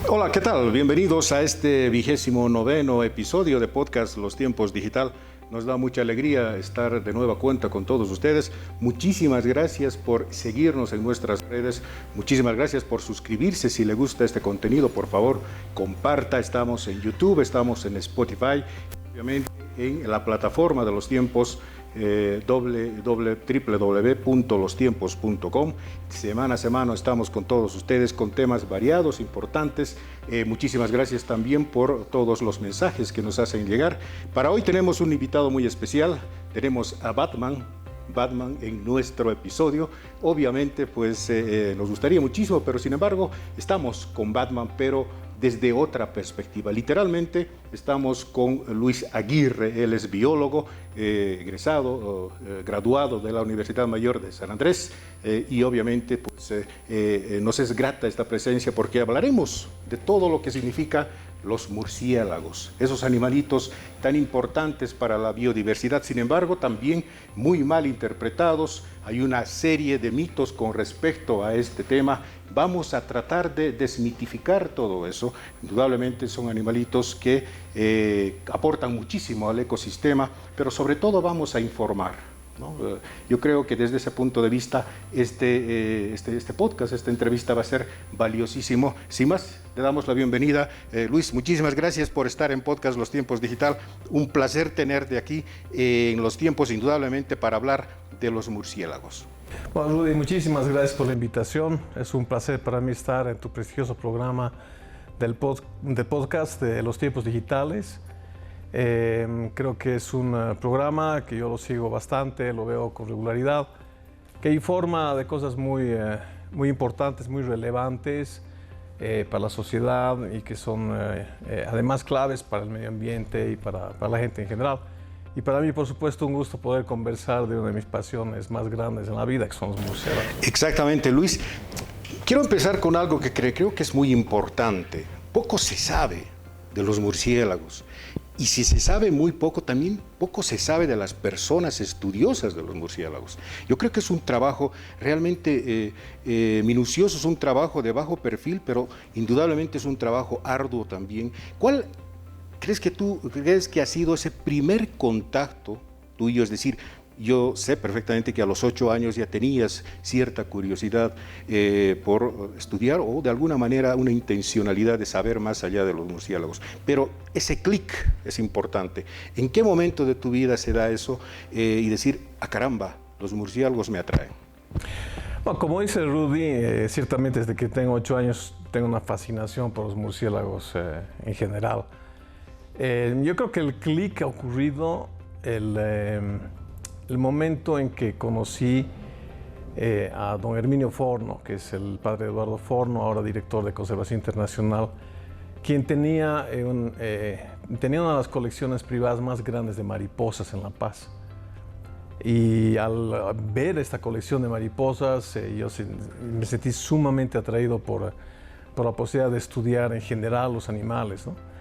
Hola, ¿qué tal? Bienvenidos a este 29º episodio de podcast Los Tiempos Digital. Nos da mucha alegría estar de nueva cuenta con todos ustedes. Muchísimas gracias por seguirnos en nuestras redes. Muchísimas gracias por suscribirse. Si le gusta este contenido, por favor, comparta. Estamos en YouTube, estamos en Spotify, obviamente en la plataforma de Los Tiempos, www.lostiempos.com. Semana a semana estamos con todos ustedes con temas variados, importantes. Muchísimas gracias también por todos los mensajes que nos hacen llegar. Para hoy tenemos un invitado muy especial. Tenemos a Batman en nuestro episodio. Obviamente pues nos gustaría muchísimo, pero sin embargo estamos con Batman, pero desde otra perspectiva. Literalmente estamos con Luis Aguirre. Él es biólogo, egresado, graduado de la Universidad Mayor de San Andrés, y obviamente pues, nos es grata esta presencia porque hablaremos de todo lo que significa los murciélagos, esos animalitos tan importantes para la biodiversidad, sin embargo también muy mal interpretados. Hay una serie de mitos con respecto a este tema. Vamos a tratar de desmitificar todo eso. Indudablemente son animalitos que aportan muchísimo al ecosistema, pero sobre todo vamos a informar, ¿no? Yo creo que desde ese punto de vista este podcast, esta entrevista va a ser valiosísimo. Sin más, le damos la bienvenida. Luis, muchísimas gracias por estar en podcast Los Tiempos Digital. Un placer tenerte aquí en Los Tiempos, indudablemente, para hablar de los murciélagos. Bueno, Rudy, muchísimas gracias por la invitación. Es un placer para mí estar en tu prestigioso programa del podcast de Los Tiempos Digitales. Creo que es un programa que yo lo sigo bastante, lo veo con regularidad, que informa de cosas muy importantes, muy relevantes para la sociedad y que son además claves para el medio ambiente y para la gente en general. Y para mí, por supuesto, un gusto poder conversar de una de mis pasiones más grandes en la vida, que son los murciélagos. Exactamente, Luis. Quiero empezar con algo que creo que es muy importante. Poco se sabe de los murciélagos. Y si se sabe muy poco, también poco se sabe de las personas estudiosas de los murciélagos. Yo creo que es un trabajo realmente minucioso, es un trabajo de bajo perfil, pero indudablemente es un trabajo arduo también. ¿Cuál crees que ha sido ese primer contacto tuyo? Es decir, yo sé perfectamente que a los 8 años ya tenías cierta curiosidad por estudiar o de alguna manera una intencionalidad de saber más allá de los murciélagos. Pero ese clic es importante. ¿En qué momento de tu vida se da eso y decir, caramba, los murciélagos me atraen? Bueno, como dice Rudy, ciertamente desde que tengo 8 años tengo una fascinación por los murciélagos en general. Yo creo que el clic ha ocurrido el momento en que conocí a don Herminio Forno, que es el padre de Eduardo Forno, ahora director de Conservación Internacional, quien tenía una de las colecciones privadas más grandes de mariposas en La Paz. Y al ver esta colección de mariposas, yo me sentí sumamente atraído por la posibilidad de estudiar en general los animales, ¿no?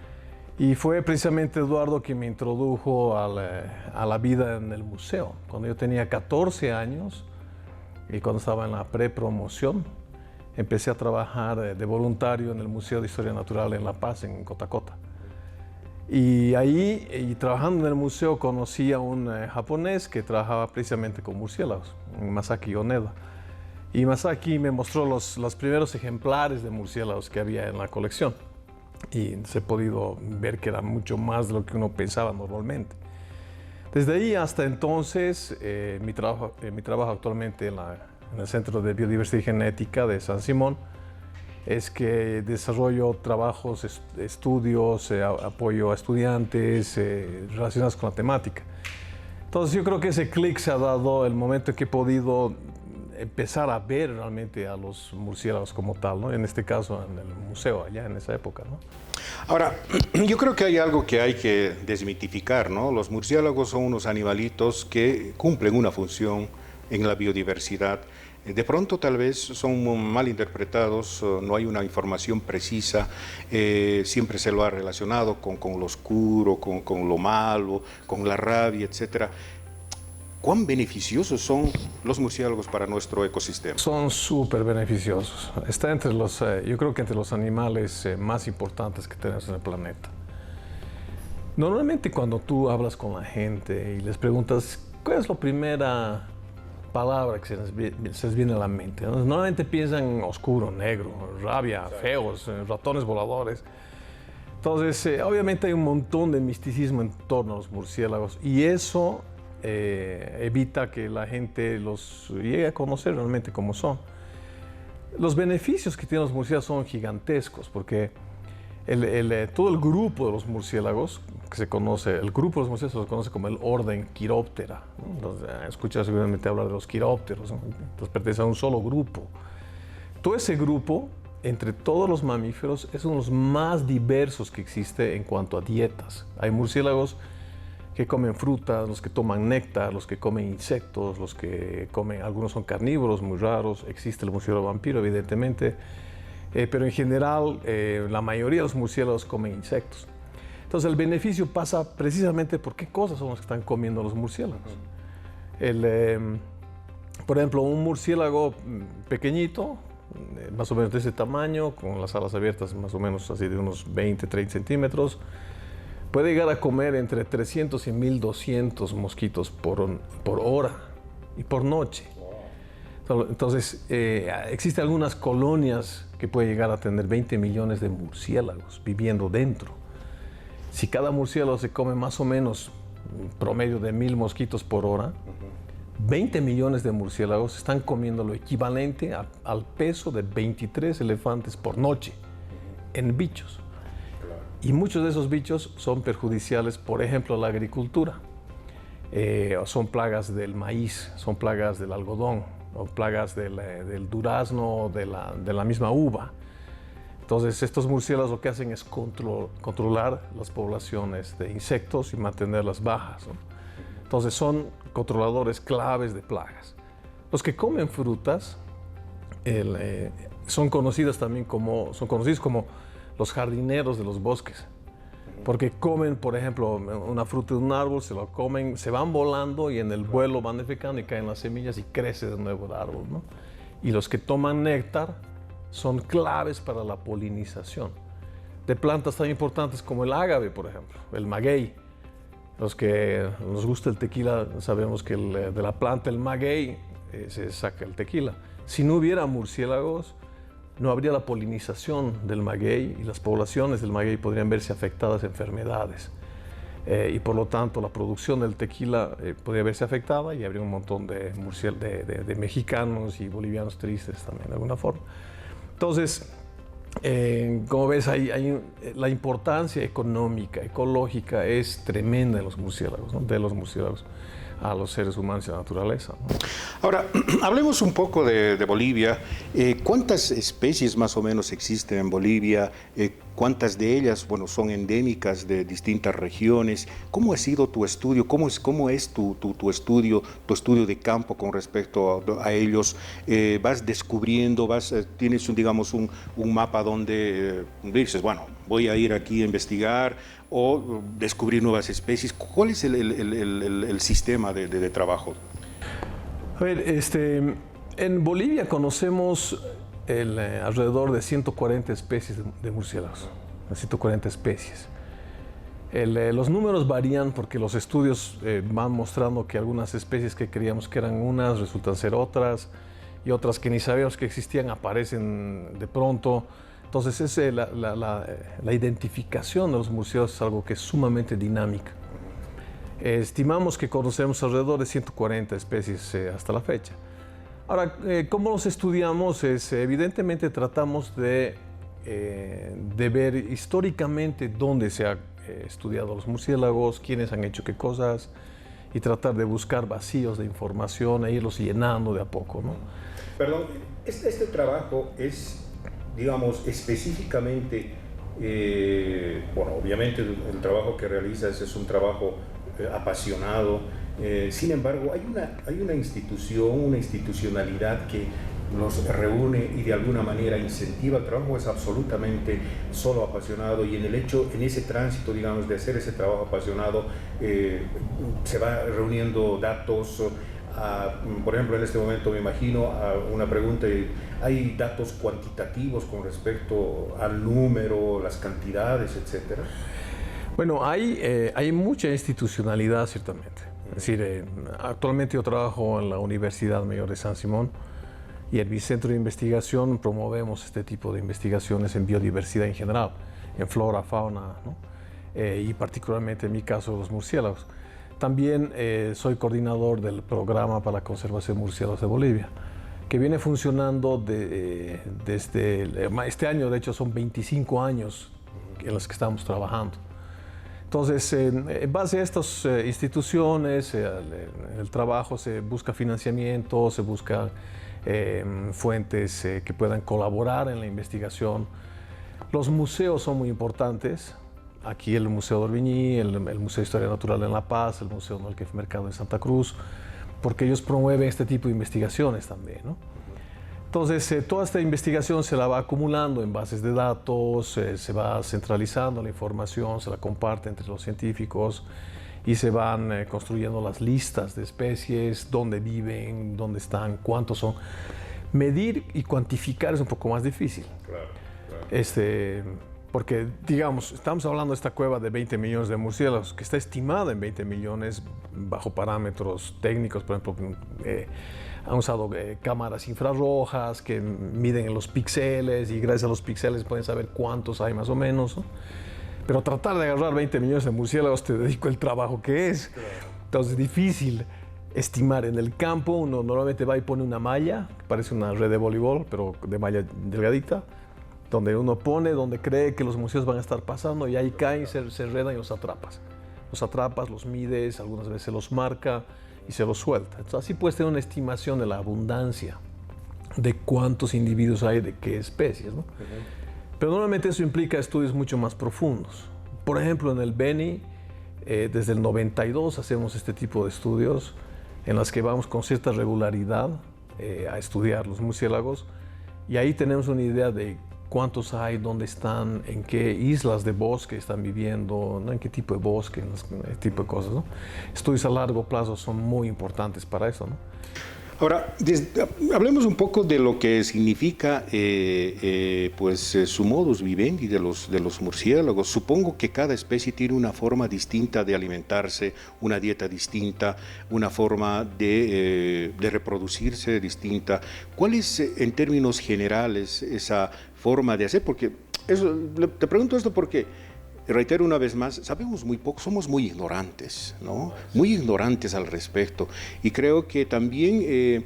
Y fue precisamente Eduardo quien me introdujo a la vida en el museo. Cuando yo tenía 14 años y cuando estaba en la prepromoción, empecé a trabajar de voluntario en el Museo de Historia Natural en La Paz, en Cotacota. Y ahí, trabajando en el museo, conocí a un japonés que trabajaba precisamente con murciélagos, Masaki Yoneda. Y Masaki me mostró los primeros ejemplares de murciélagos que había en la colección. Y se ha podido ver que era mucho más de lo que uno pensaba normalmente. Desde ahí hasta entonces, mi trabajo actualmente en el Centro de Biodiversidad y Genética de San Simón es que desarrollo trabajos, estudios, apoyo a estudiantes relacionados con la temática. Entonces yo creo que ese clic se ha dado el momento en que he podido empezar a ver realmente a los murciélagos como tal, ¿no? En este caso en el museo, allá en esa época, ¿no? Ahora, yo creo que hay algo que hay que desmitificar, ¿no? Los murciélagos son unos animalitos que cumplen una función en la biodiversidad. De pronto tal vez son mal interpretados, no hay una información precisa, siempre se lo ha relacionado con lo oscuro, con lo malo, con la rabia, etc. ¿Cuán beneficiosos son los murciélagos para nuestro ecosistema? Son súper beneficiosos. Está entre los, yo creo que entre los animales más importantes que tenemos en el planeta. Normalmente cuando tú hablas con la gente y les preguntas cuál es la primera palabra que se les viene a la mente, ¿no? Normalmente piensan oscuro, negro, rabia, feos, ratones voladores. Entonces, obviamente hay un montón de misticismo en torno a los murciélagos y eso evita que la gente los llegue a conocer realmente como son. Los beneficios que tienen los murciélagos son gigantescos porque todo el grupo de los murciélagos, que se conoce, el grupo de los murciélagos se conoce como el orden Chiroptera, ¿no? Entonces, escuchas seguramente hablar de los quirópteros, ¿no? Entonces pertenece a un solo grupo. Todo ese grupo, entre todos los mamíferos, es uno de los más diversos que existe en cuanto a dietas. Hay murciélagos que comen frutas, los que toman néctar, los que comen insectos, los que comen, algunos son carnívoros muy raros, existe el murciélago vampiro evidentemente, pero en general la mayoría de los murciélagos comen insectos. Entonces el beneficio pasa precisamente por qué cosas son las que están comiendo los murciélagos. Por ejemplo, un murciélago pequeñito, más o menos de ese tamaño, con las alas abiertas más o menos así de unos 20-30 centímetros, puede llegar a comer entre 300 y 1200 mosquitos por hora y por noche. Entonces, existen algunas colonias que pueden llegar a tener 20 millones de murciélagos viviendo dentro. Si cada murciélago se come más o menos un promedio de 1000 mosquitos por hora, 20 millones de murciélagos están comiendo lo equivalente al peso de 23 elefantes por noche en bichos. Y muchos de esos bichos son perjudiciales, por ejemplo, a la agricultura. Son plagas del maíz, son plagas del algodón, o plagas del durazno, de la misma uva. Entonces, estos murciélagos lo que hacen es controlar las poblaciones de insectos y mantenerlas bajas, ¿no? Entonces, son controladores claves de plagas. Los que comen frutas son conocidos como los jardineros de los bosques, porque comen, por ejemplo, una fruta de un árbol, se lo comen, se van volando y en el vuelo van defecando y caen las semillas y crece de nuevo el árbol, ¿no? Y los que toman néctar son claves para la polinización de plantas tan importantes como el ágave, por ejemplo, el maguey. Los que nos gusta el tequila sabemos que de la planta el maguey se saca el tequila. Si no hubiera murciélagos, no habría la polinización del maguey y las poblaciones del maguey podrían verse afectadas a enfermedades. Y por lo tanto la producción del tequila podría verse afectada y habría un montón de mexicanos y bolivianos tristes también de alguna forma. Entonces, como ves, la importancia económica, ecológica es tremenda de los murciélagos, ¿no? De los murciélagos a los seres humanos y a la naturaleza, ¿no? Ahora, hablemos un poco de Bolivia. ¿Cuántas especies más o menos existen en Bolivia? ¿Cuántas de ellas, bueno, son endémicas de distintas regiones? ¿Cómo ha sido tu estudio? ¿Cómo es tu estudio de campo con respecto a ellos? ¿Vas descubriendo, tienes un mapa donde dices, bueno, voy a ir aquí a investigar o descubrir nuevas especies? ¿Cuál es el sistema de trabajo? A ver, en Bolivia conocemos alrededor de 140 especies de murciélagos, 140 especies. Los números varían porque los estudios van mostrando que algunas especies que creíamos que eran unas resultan ser otras y otras que ni sabíamos que existían aparecen de pronto. Entonces la identificación de los murciélagos es algo que es sumamente dinámica. Estimamos que conocemos alrededor de 140 especies hasta la fecha. Ahora, ¿cómo los estudiamos? Evidentemente tratamos de ver históricamente dónde se ha estudiado los murciélagos, quiénes han hecho qué cosas y tratar de buscar vacíos de información e irlos llenando de a poco, ¿no? Perdón, este trabajo es, digamos, específicamente, bueno, obviamente el trabajo que realizas es un trabajo apasionado, sin embargo, hay una institución, una institucionalidad que los reúne y de alguna manera incentiva el trabajo, es absolutamente solo apasionado, y en ese tránsito, digamos, de hacer ese trabajo apasionado, se va reuniendo datos. Por ejemplo, en este momento me imagino una pregunta: ¿hay datos cuantitativos con respecto al número, las cantidades, etcétera? Bueno, hay mucha institucionalidad, ciertamente. Es decir, actualmente yo trabajo en la Universidad Mayor de San Simón, y en mi centro de investigación promovemos este tipo de investigaciones en biodiversidad en general, en flora, fauna, ¿no? Y particularmente en mi caso los murciélagos. También soy coordinador del programa para la conservación de murciélagos de Bolivia, que viene funcionando desde este año. De hecho, son 25 años en los que estamos trabajando. Entonces, en base a estas instituciones, el trabajo, se busca financiamiento, se busca fuentes que puedan colaborar en la investigación. Los museos son muy importantes. Aquí el Museo de Orbiñí, el Museo de Historia Natural en La Paz, el Museo Noelquef Mercado en Santa Cruz, porque ellos promueven este tipo de investigaciones también, ¿no? Entonces, toda esta investigación se la va acumulando en bases de datos, se va centralizando la información, se la comparte entre los científicos, y se van construyendo las listas de especies, dónde viven, dónde están, cuántos son. Medir y cuantificar es un poco más difícil. Claro. Porque, digamos, estamos hablando de esta cueva de 20 millones de murciélagos, que está estimada en 20 millones bajo parámetros técnicos. Por ejemplo, han usado cámaras infrarrojas que miden en los píxeles, y gracias a los píxeles pueden saber cuántos hay más o menos, ¿no? Pero tratar de agarrar 20 millones de murciélagos, te dedico el trabajo que es. Entonces es difícil estimar. En el campo uno normalmente va y pone una malla, que parece una red de voleibol, pero de malla delgadita, donde uno pone, donde cree que los murciélagos van a estar pasando, y ahí caen, se enredan y los atrapas. Los atrapas, los mides, algunas veces los marca y se los suelta. Entonces así puedes tener una estimación de la abundancia, de cuántos individuos hay de qué especies, ¿no? Pero normalmente eso implica estudios mucho más profundos. Por ejemplo, en el Beni, desde el 92 hacemos este tipo de estudios en los que vamos con cierta regularidad a estudiar los murciélagos, y ahí tenemos una idea de cuántos hay, dónde están, en qué islas de bosque están viviendo, ¿no? En qué tipo de bosque, ese tipo de cosas, ¿no? Estudios a largo plazo son muy importantes para eso, ¿no? Ahora, hablemos un poco de lo que significa su modus vivendi de los murciélagos. Supongo que cada especie tiene una forma distinta de alimentarse, una dieta distinta, una forma de reproducirse distinta. ¿Cuál es, en términos generales, esa forma de hacer? Porque te pregunto esto porque, reitero una vez más, sabemos muy poco, somos muy ignorantes, ¿no? Muy ignorantes al respecto. Y creo que también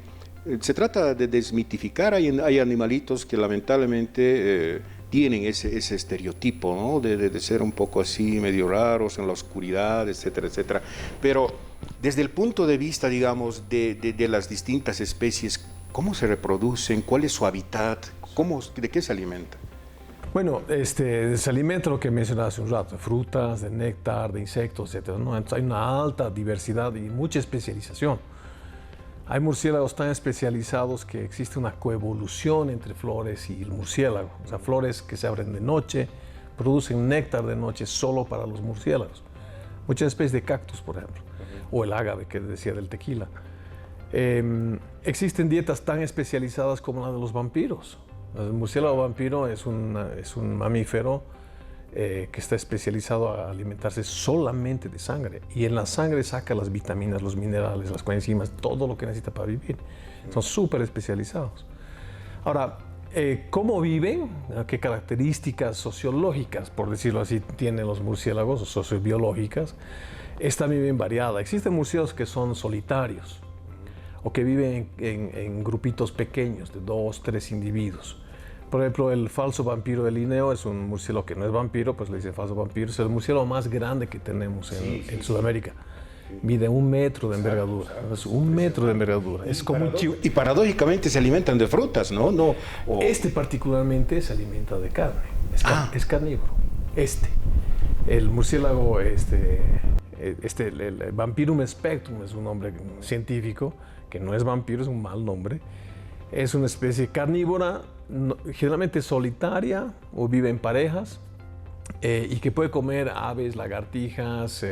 se trata de desmitificar. Hay animalitos que lamentablemente tienen ese estereotipo, ¿no? De ser un poco así, medio raros en la oscuridad, etcétera, etcétera. Pero desde el punto de vista, digamos, de las distintas especies, ¿cómo se reproducen? ¿Cuál es su hábitat? ¿De qué se alimentan? Bueno, se alimenta lo que mencionaba hace un rato, de frutas, de néctar, de insectos, etc., ¿no? Entonces hay una alta diversidad y mucha especialización. Hay murciélagos tan especializados que existe una coevolución entre flores y el murciélago. O sea, flores que se abren de noche, producen néctar de noche solo para los murciélagos. Muchas especies de cactus, por ejemplo, o el ágave que decía del tequila. Existen dietas tan especializadas como la de los vampiros. El murciélago vampiro es un mamífero que está especializado a alimentarse solamente de sangre, y en la sangre saca las vitaminas, los minerales, las coenzimas, todo lo que necesita para vivir. Son súper especializados. Ahora, ¿cómo viven? ¿Qué características sociológicas, por decirlo así, tienen los murciélagos, o sociobiológicas? Es también bien variada. Existen murciélagos que son solitarios, o que viven en grupitos pequeños de 2, 3 individuos. Por ejemplo, el falso vampiro de Linneo es un murciélago que no es vampiro, pues le dicen falso vampiro. Es el murciélago más grande que tenemos en Sudamérica. Mide 1 metro de envergadura. Es 1 metro de envergadura. Es como un chihuahua. Y paradójicamente se alimentan de frutas, ¿no? Este particularmente se alimenta de carne. Es carnívoro. El murciélago, el Vampirum spectrum es un nombre científico, que no es vampiro, es un mal nombre. Es una especie carnívora, generalmente solitaria o vive en parejas y que puede comer aves, lagartijas,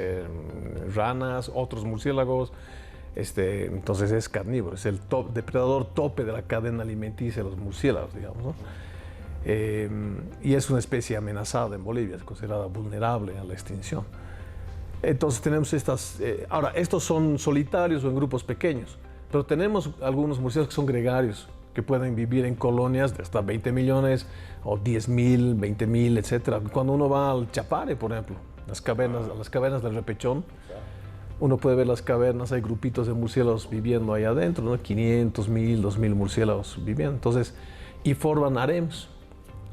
ranas, otros murciélagos. Entonces es carnívoro, es el depredador tope de la cadena alimenticia de los murciélagos, digamos, ¿no? Y es una especie amenazada en Bolivia, es considerada vulnerable a la extinción. Entonces tenemos estas... ahora, estos son solitarios o en grupos pequeños, pero tenemos algunos murciélagos que son gregarios, que pueden vivir en colonias de hasta 20 millones o 10.000, 20.000, etc. Cuando uno va al Chapare, por ejemplo, las cavernas del Repechón, uno puede ver las cavernas, hay grupitos de murciélagos viviendo ahí adentro, ¿no? 500, 1.000, 2.000 murciélagos viviendo. Entonces, y forman harems.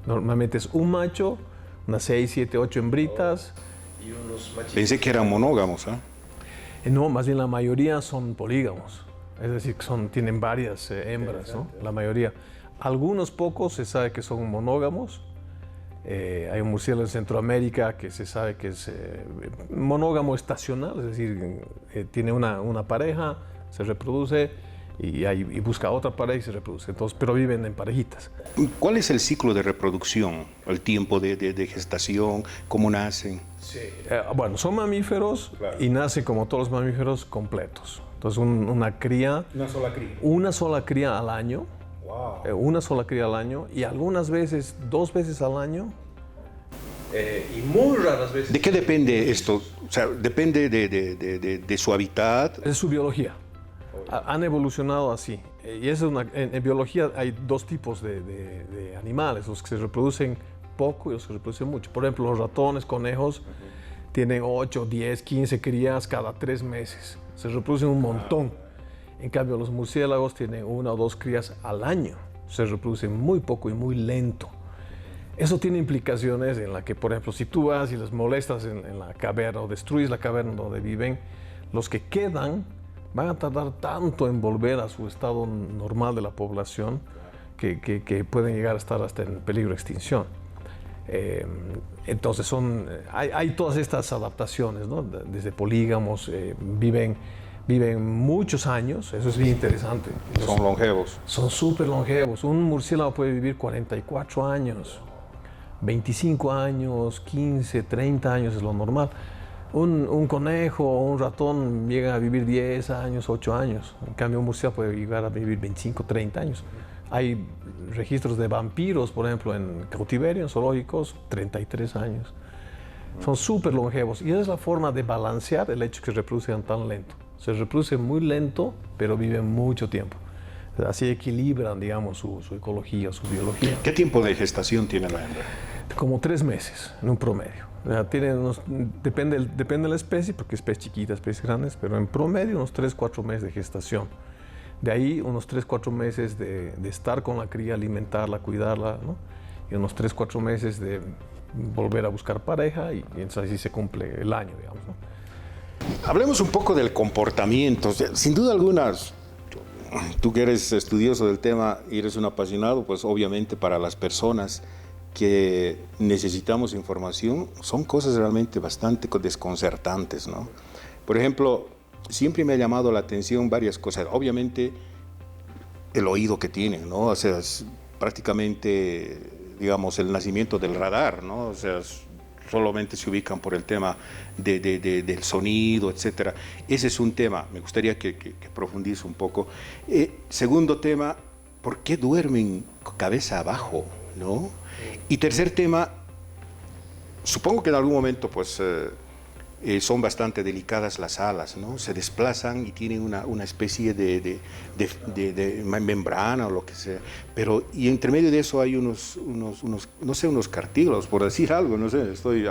Normalmente es un macho, unas 6, 7, 8 hembritas. Y unos machitos. Pensé que eran monógamos, ¿eh? No, más bien la mayoría son polígamos. Es decir, que tienen varias hembras, ¿no? La mayoría. Algunos pocos se sabe que son monógamos. Hay un murciélago en Centroamérica que se sabe que es monógamo estacional, es decir, tiene una pareja, se reproduce y busca otra pareja y se reproduce. Entonces, pero viven en parejitas. ¿Cuál es el ciclo de reproducción? ¿El tiempo de gestación? ¿Cómo nacen? Sí. Bueno, son mamíferos, claro, y nacen como todos los mamíferos completos. Entonces, una cría... ¿Una sola cría? Una sola cría al año. Wow. Una sola cría al año y algunas veces 2 veces al año. Y muy raras veces... ¿De qué depende esto? O sea, ¿depende de su hábitat? Es su biología. Han evolucionado así. Y en biología hay 2 tipos de animales, los que se reproducen poco y los que se reproducen mucho. Por ejemplo, los ratones, conejos, tienen 8, 10, 15 crías cada 3 meses. Se reproducen un montón. En cambio, los murciélagos tienen 1 o 2 crías al año. Se reproducen muy poco y muy lento. Eso tiene implicaciones en la que, por ejemplo, si tú vas y les molestas en la caverna o destruyes la caverna donde viven, los que quedan van a tardar tanto en volver a su estado normal de la población que pueden llegar a estar hasta en peligro de extinción. Entonces hay todas estas adaptaciones, ¿no? Desde polígamos, viven muchos años, eso es bien interesante. Son longevos. Son súper longevos. Un murciélago puede vivir 44 años, 25 años, 15, 30 años es lo normal. Un conejo o un ratón llega a vivir 10 años, 8 años. En cambio, un murciélago puede llegar a vivir 25, 30 años. Hay registros de vampiros, por ejemplo, en cautiverio, en zoológicos, 33 años. Son súper longevos. Y esa es la forma de balancear el hecho que se reproducen tan lento. Se reproducen muy lento, pero viven mucho tiempo. Así equilibran, digamos, su ecología, su biología. ¿Qué tiempo de gestación tiene la hembra? Como 3 meses, en un promedio. Depende de la especie, porque especies chiquitas, especies grandes, pero en promedio unos 3, 4 meses de gestación. De ahí unos 3, 4 meses de estar con la cría, alimentarla, cuidarla, ¿no? Y unos 3, 4 meses de volver a buscar pareja y entonces así se cumple el año, digamos, ¿no? Hablemos un poco del comportamiento. Sin duda alguna, tú que eres estudioso del tema y eres un apasionado, pues obviamente para las personas que necesitamos información, son cosas realmente bastante desconcertantes, ¿no? Por ejemplo, siempre me ha llamado la atención varias cosas. Obviamente, el oído que tienen, ¿no? O sea, es prácticamente, digamos, el nacimiento del radar, ¿no? O sea, solamente se ubican por el tema del sonido, etcétera. Ese es un tema, me gustaría que profundice un poco. Segundo tema, ¿por qué duermen cabeza abajo, no? Y tercer tema, supongo que en algún momento pues son bastante delicadas las alas, ¿no? Se desplazan y tienen una especie de membrana o lo que sea, pero y entre medio de eso hay unos no sé, unos cartílagos, por decir algo, no sé, estoy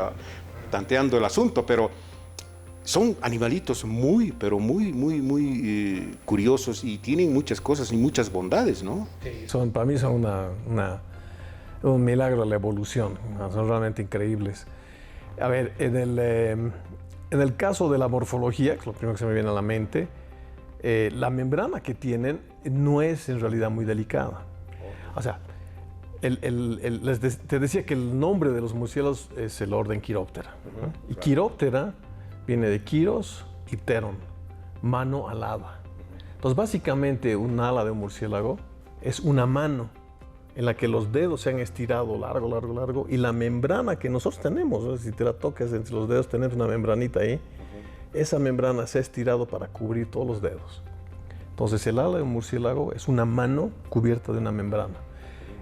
tanteando el asunto, pero son animalitos muy muy curiosos y tienen muchas cosas y muchas bondades, ¿no? Sí. Para mí son un milagro de la evolución, son realmente increíbles. A ver, en el caso de la morfología, que es lo primero que se me viene a la mente, la membrana que tienen no es en realidad muy delicada. O sea, te decía que el nombre de los murciélagos es el orden Chiroptera. Y Chiroptera viene de Chiros y Pteron, mano alada. Entonces, básicamente, un ala de un murciélago es una mano en la que los dedos se han estirado largo, y la membrana que nosotros tenemos, ¿no? Si te la tocas entre los dedos, tenemos una membranita ahí, esa membrana se ha estirado para cubrir todos los dedos. Entonces el ala de un murciélago es una mano cubierta de una membrana.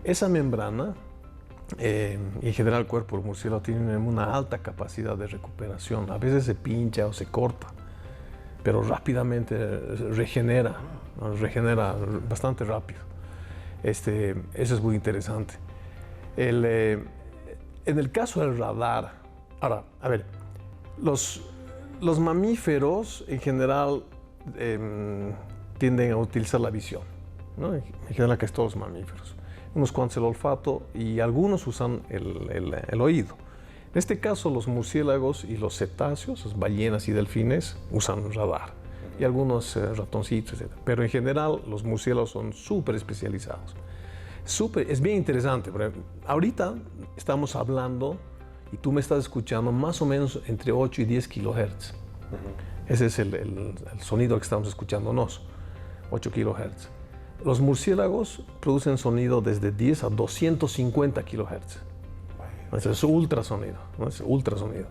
Esa membrana, y en general el cuerpo del murciélago tiene una alta capacidad de recuperación. A veces se pincha o se corta, pero rápidamente regenera, ¿no? Regenera bastante rápido. Eso es muy interesante. En el caso del radar, ahora, a ver, los mamíferos en general tienden a utilizar la visión, ¿no? En general casi todos los mamíferos. Unos cuantos el olfato y algunos usan el oído. En este caso, los murciélagos y los cetáceos, las ballenas y delfines, usan radar. Y algunos ratoncitos, etc. Pero en general, los murciélagos son súper especializados. Es bien interesante. Ahorita estamos hablando, y tú me estás escuchando, más o menos entre 8 y 10 kilohertz. Ese es el sonido que estamos escuchándonos, 8 kilohertz. Los murciélagos producen sonido desde 10 a 250 kilohertz. Ese es ultrasonido, ¿no? Es ultrasonido.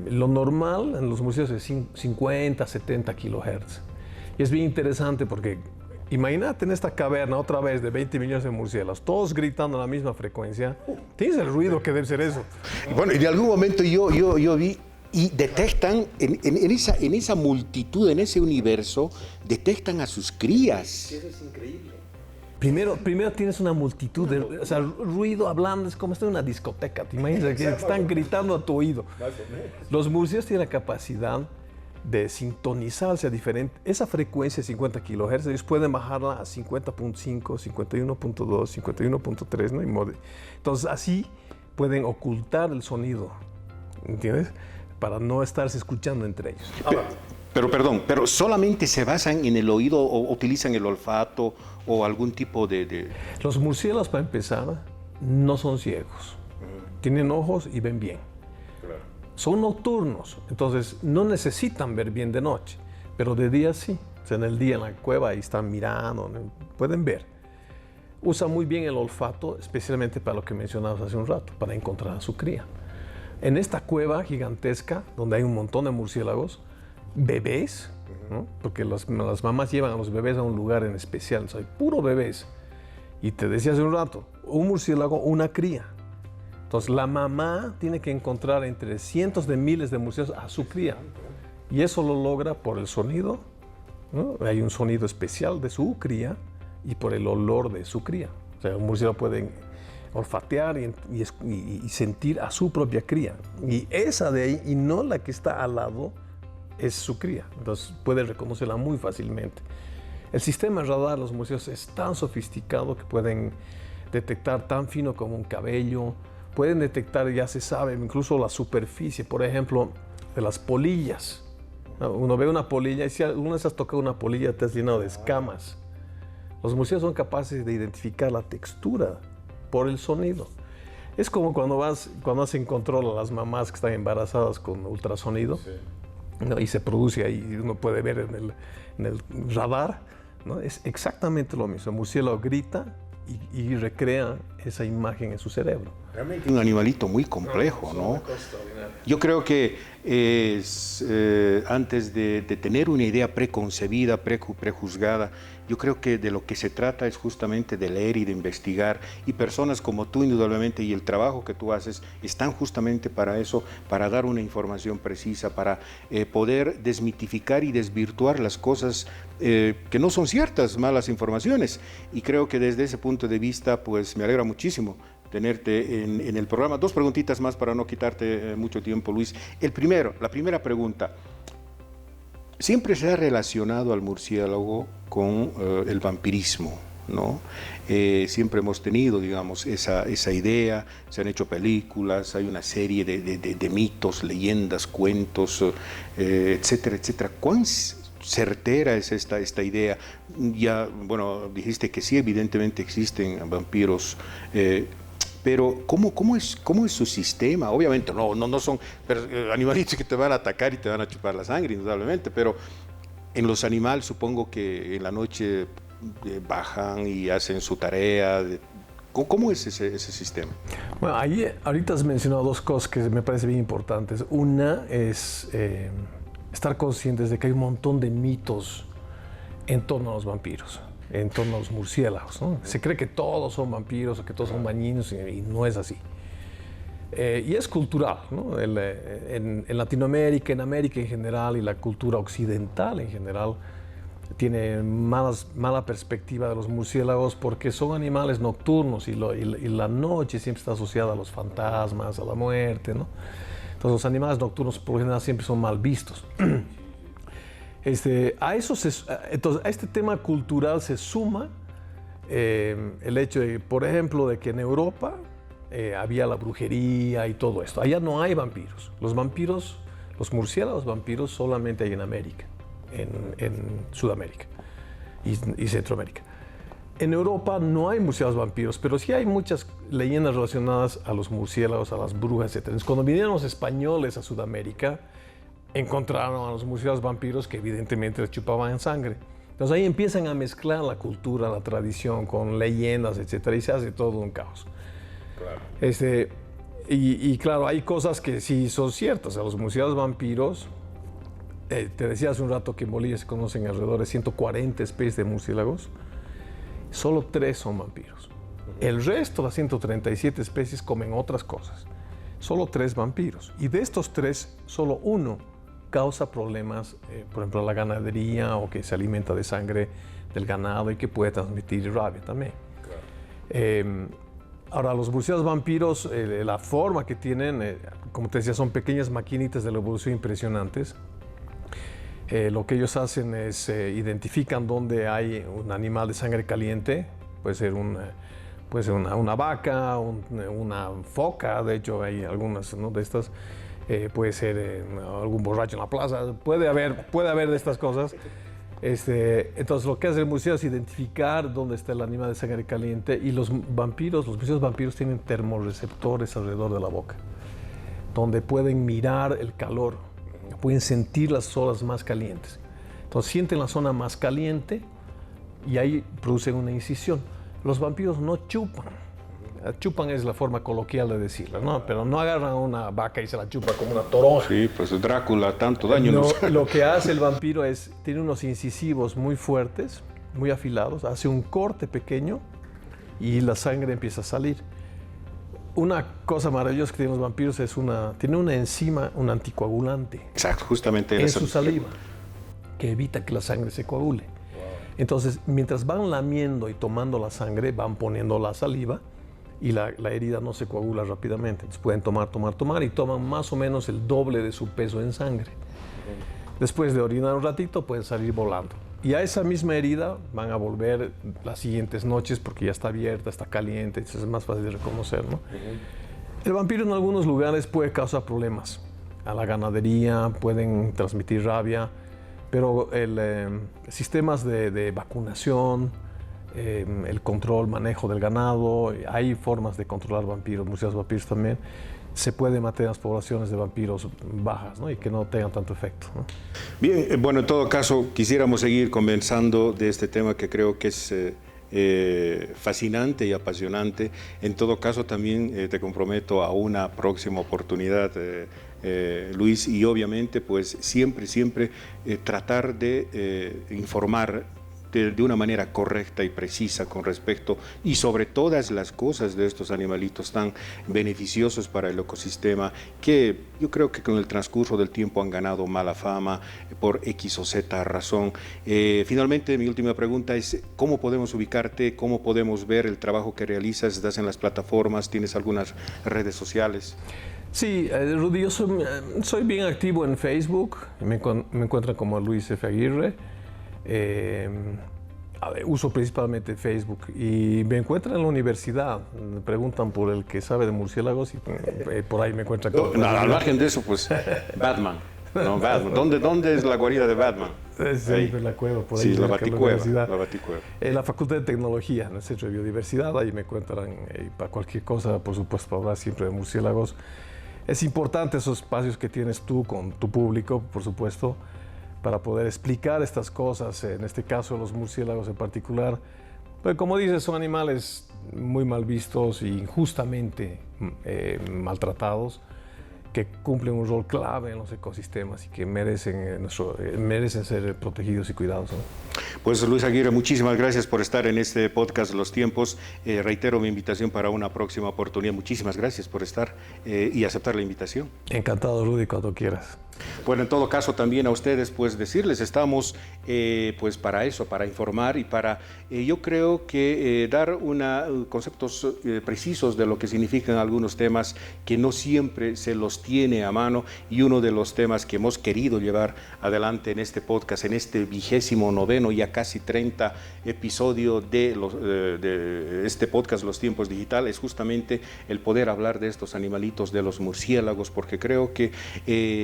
Lo normal en los murciélagos es 50, 70 kilohertz. Y es bien interesante porque imagínate en esta caverna otra vez de 20 millones de murciélagos, todos gritando a la misma frecuencia. ¿Tienes el ruido que debe ser eso? Bueno, y de algún momento yo vi y detectan en esa multitud, en ese universo, detectan a sus crías. Eso es increíble. Primero tienes una multitud de ruido hablando, es como estar en una discoteca, te imaginas que están gritando a tu oído. Los murciélagos tienen la capacidad de sintonizarse a diferente, esa frecuencia de 50 kHz, ellos pueden bajarla a 50.5, 51.2, 51.3, ¿no? Entonces así pueden ocultar el sonido, ¿entiendes? Para no estarse escuchando entre ellos. Pero solamente se basan en el oído o utilizan el olfato o algún tipo de... Los murciélagos, para empezar, no son ciegos. Tienen ojos y ven bien. Claro. Son nocturnos, entonces no necesitan ver bien de noche, pero de día sí. O sea, en el día en la cueva ahí están mirando, pueden ver. Usan muy bien el olfato, especialmente para lo que mencionabas hace un rato, para encontrar a su cría. En esta cueva gigantesca, donde hay un montón de murciélagos, bebés, ¿no? Porque las mamás llevan a los bebés a un lugar en especial, hay puro bebés. Y te decía hace un rato, un murciélago, una cría. Entonces la mamá tiene que encontrar entre cientos de miles de murciélagos a su cría. Y eso lo logra por el sonido, ¿no? Hay un sonido especial de su cría y por el olor de su cría. O sea, un murciélago puede olfatear y sentir a su propia cría. Y esa de ahí, y no la que está al lado, es su cría. Entonces puede reconocerla muy fácilmente. El sistema radar de los murciélagos es tan sofisticado que pueden detectar tan fino como un cabello, pueden detectar, ya se sabe, incluso la superficie, por ejemplo, de las polillas. Uno ve una polilla y si alguna vez has tocado una polilla te has llenado de escamas. Los murciélagos son capaces de identificar la textura por el sonido. Es como cuando hacen control a las mamás que están embarazadas con ultrasonido, sí, ¿no? Y se produce ahí, uno puede ver en el radar, ¿no? Es exactamente lo mismo. El murciélago grita y recrea esa imagen en su cerebro. Realmente un animalito muy complejo, ¿no? Yo creo que antes de tener una idea preconcebida, prejuzgada, yo creo que de lo que se trata es justamente de leer y de investigar, y personas como tú indudablemente y el trabajo que tú haces están justamente para eso, para dar una información precisa, para poder desmitificar y desvirtuar las cosas que no son ciertas, malas informaciones, y creo que desde ese punto de vista pues me alegra muchísimo tenerte en el programa. Dos preguntitas más para no quitarte mucho tiempo, Luis. La primera pregunta. Siempre se ha relacionado al murciélago con el vampirismo, ¿no? Siempre hemos tenido, digamos, esa idea, se han hecho películas, hay una serie de mitos, leyendas, cuentos, etcétera, etcétera. ¿Cuán certera es esta idea? Ya, bueno, dijiste que sí, evidentemente existen vampiros, pero ¿cómo es su sistema? Obviamente no son animalitos que te van a atacar y te van a chupar la sangre, indudablemente, pero en los animales supongo que en la noche bajan y hacen su tarea. ¿Cómo es ese sistema? Bueno, ahorita has mencionado dos cosas que me parecen bien importantes. Una es estar conscientes de que hay un montón de mitos en torno a los vampiros, en torno a los murciélagos, ¿no? Se cree que todos son vampiros o que todos son dañinos y no es así. Y es cultural, ¿no? En Latinoamérica, en América en general y la cultura occidental en general tiene mala perspectiva de los murciélagos porque son animales nocturnos y la noche siempre está asociada a los fantasmas, a la muerte, ¿no? Entonces los animales nocturnos por lo general siempre son mal vistos. Entonces a este tema cultural se suma el hecho de, por ejemplo, de que en Europa había la brujería y todo esto. Allá no hay vampiros. Los murciélagos vampiros solamente hay en América, en Sudamérica y Centroamérica. En Europa no hay murciélagos vampiros, pero sí hay muchas leyendas relacionadas a los murciélagos, a las brujas, etc. Entonces, cuando vinieron los españoles a Sudamérica, encontraron a los murciélagos vampiros que evidentemente les chupaban sangre. Entonces ahí empiezan a mezclar la cultura, la tradición con leyendas, etc. Y se hace todo un caos. Claro. Y claro, hay cosas que sí son ciertas. A los murciélagos vampiros, te decía hace un rato que en Bolivia se conocen alrededor de 140 especies de murciélagos. Solo 3 son vampiros. El resto, las 137 especies, comen otras cosas. Solo 3 vampiros. Y de estos 3, solo uno causa problemas, por ejemplo, a la ganadería o que se alimenta de sangre del ganado y que puede transmitir rabia también. Claro. Ahora, los murciélagos vampiros, la forma que tienen, como te decía, son pequeñas maquinitas de la evolución impresionantes. Lo que ellos hacen es identifican dónde hay un animal de sangre caliente, puede ser una vaca, una foca, de hecho hay algunas, ¿no?, de estas, puede ser algún borracho en la plaza, puede haber de estas cosas. Entonces lo que hace el murciélago es identificar dónde está el animal de sangre caliente y los murciélagos vampiros tienen termorreceptores alrededor de la boca, donde pueden mirar el calor, pueden sentir las zonas más calientes. Entonces sienten la zona más caliente y ahí producen una incisión. Los vampiros no chupan. Chupan es la forma coloquial de decirlo, ¿no? Pero no agarran a una vaca y se la chupa como una toronja. Sí, pues Drácula, tanto daño nos... Lo que hace el vampiro es, tiene unos incisivos muy fuertes, muy afilados, hace un corte pequeño y la sangre empieza a salir. Una cosa maravillosa que tienen los vampiros es tiene una enzima, un anticoagulante. Exacto, justamente en su saliva, que evita que la sangre se coagule. Entonces, mientras van lamiendo y tomando la sangre, van poniendo la saliva y la herida no se coagula rápidamente. Entonces pueden tomar y toman más o menos el doble de su peso en sangre. Después de orinar un ratito, pueden salir volando. Y a esa misma herida van a volver las siguientes noches porque ya está abierta, está caliente, entonces es más fácil de reconocer, ¿no? El vampiro en algunos lugares puede causar problemas. A la ganadería, pueden transmitir rabia, pero sistemas de vacunación, el control, manejo del ganado, hay formas de controlar vampiros, murciélagos vampiros también. Se puede mantener las poblaciones de vampiros bajas, ¿no?, y que no tengan tanto efecto, ¿no? Bien, bueno, en todo caso, quisiéramos seguir conversando de este tema que creo que es fascinante y apasionante. En todo caso, también te comprometo a una próxima oportunidad, Luis, y obviamente, pues siempre tratar de informar de una manera correcta y precisa con respecto y sobre todas las cosas de estos animalitos tan beneficiosos para el ecosistema que yo creo que con el transcurso del tiempo han ganado mala fama por X o Z razón. Finalmente, mi última pregunta es ¿cómo podemos ubicarte? ¿Cómo podemos ver el trabajo que realizas? ¿Estás en las plataformas? ¿Tienes algunas redes sociales? Sí, Rudy, yo soy bien activo en Facebook, me encuentran como Luis F. Aguirre. Uso principalmente Facebook y me encuentran en la universidad. Me preguntan por el que sabe de murciélagos y por ahí me encuentran. Al margen de eso, pues Batman. No, Batman. ¿Dónde es la guarida de Batman? Siempre la cueva, por ahí. Sí, la Baticueva. En la Facultad de Tecnología, en el Centro de Biodiversidad, ahí me encuentran para cualquier cosa, por supuesto, para hablar siempre de murciélagos. Es importante esos espacios que tienes tú con tu público, por supuesto, para poder explicar estas cosas, en este caso los murciélagos en particular. Pero como dices, son animales muy mal vistos e injustamente maltratados, que cumplen un rol clave en los ecosistemas y que merecen ser protegidos y cuidados, ¿no? Pues Luis Aguirre, muchísimas gracias por estar en este podcast Los Tiempos. Reitero mi invitación para una próxima oportunidad. Muchísimas gracias por estar y aceptar la invitación. Encantado, Rudy, cuando quieras. Bueno, en todo caso también a ustedes pues decirles, estamos pues para eso, para informar y para yo creo que dar conceptos precisos de lo que significan algunos temas que no siempre se los tiene a mano, y uno de los temas que hemos querido llevar adelante en este podcast, en este 29º, ya casi 30 episodio de este podcast Los Tiempos Digital, es justamente el poder hablar de estos animalitos, de los murciélagos, porque creo que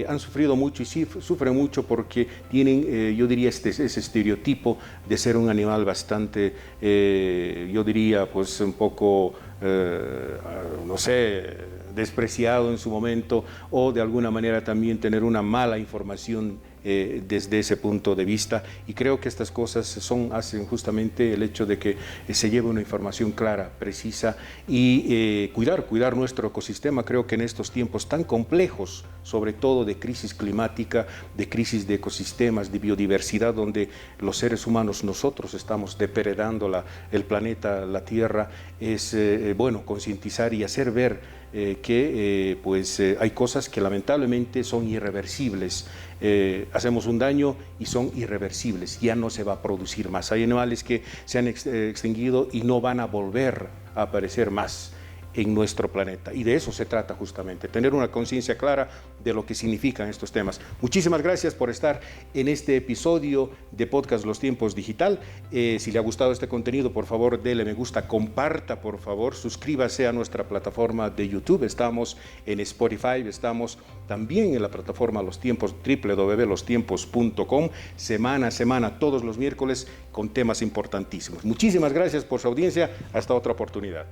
han sufrido mucho y sí sufren mucho porque tienen, yo diría, ese estereotipo de ser un animal bastante, yo diría, pues un poco, no sé, despreciado en su momento, o de alguna manera también tener una mala información desde ese punto de vista, y creo que estas cosas hacen justamente el hecho de que se lleve una información clara, precisa, y cuidar nuestro ecosistema. Creo que en estos tiempos tan complejos, sobre todo de crisis climática, de crisis de ecosistemas, de biodiversidad, donde los seres humanos, nosotros estamos depredando el planeta, la Tierra, es bueno concientizar y hacer ver que hay cosas que lamentablemente son irreversibles. Hacemos un daño y son irreversibles, ya no se va a producir más. Hay animales que se han extinguido y no van a volver a aparecer más en nuestro planeta, y de eso se trata justamente, tener una conciencia clara de lo que significan estos temas. Muchísimas gracias por estar en este episodio de Podcast Los Tiempos Digital. Si le ha gustado este contenido, por favor, dele me gusta, comparta, por favor, suscríbase a nuestra plataforma de YouTube, estamos en Spotify, estamos también en la plataforma Los Tiempos, www.lostiempos.com, semana a semana, todos los miércoles, con temas importantísimos. Muchísimas gracias por su audiencia, hasta otra oportunidad.